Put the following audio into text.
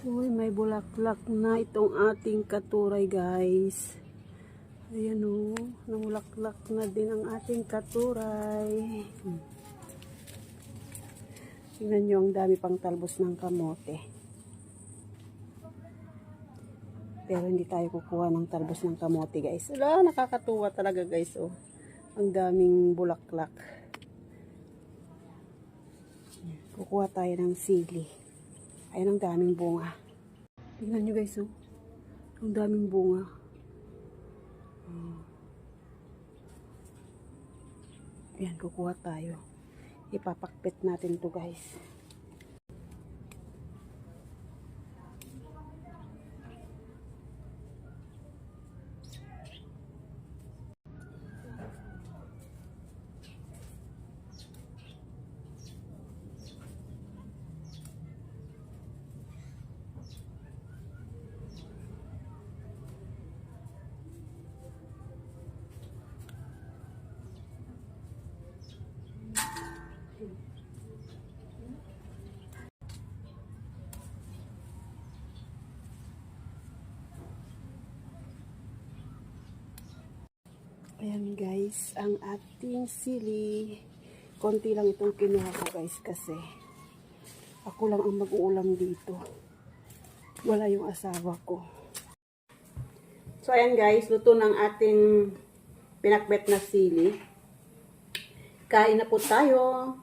Uy, may bulaklak na itong ating katuray, guys. Ayan o, namulaklak na din ang ating katuray. Tingnan nyo, ang dami pang talbos ng kamote. Pero hindi tayo kukuha ng talbos ng kamote, guys. Ala, nakakatuwa talaga, guys. Oh. Ang daming bulaklak. Kukuha tayo ng sili. Ayan, ang daming bunga. Tingnan nyo, guys. Oh. Ang daming bunga. Ayan, kukuha tayo. Ipapakpit natin to, guys. Ayan, guys, ang ating sili. Konti lang itong kinuha ko, guys, kasi ako lang ang mag-uulam dito. Wala yung asawa ko. So, ayan, guys, luto ng ating pinakbet na sili. Kain na po tayo.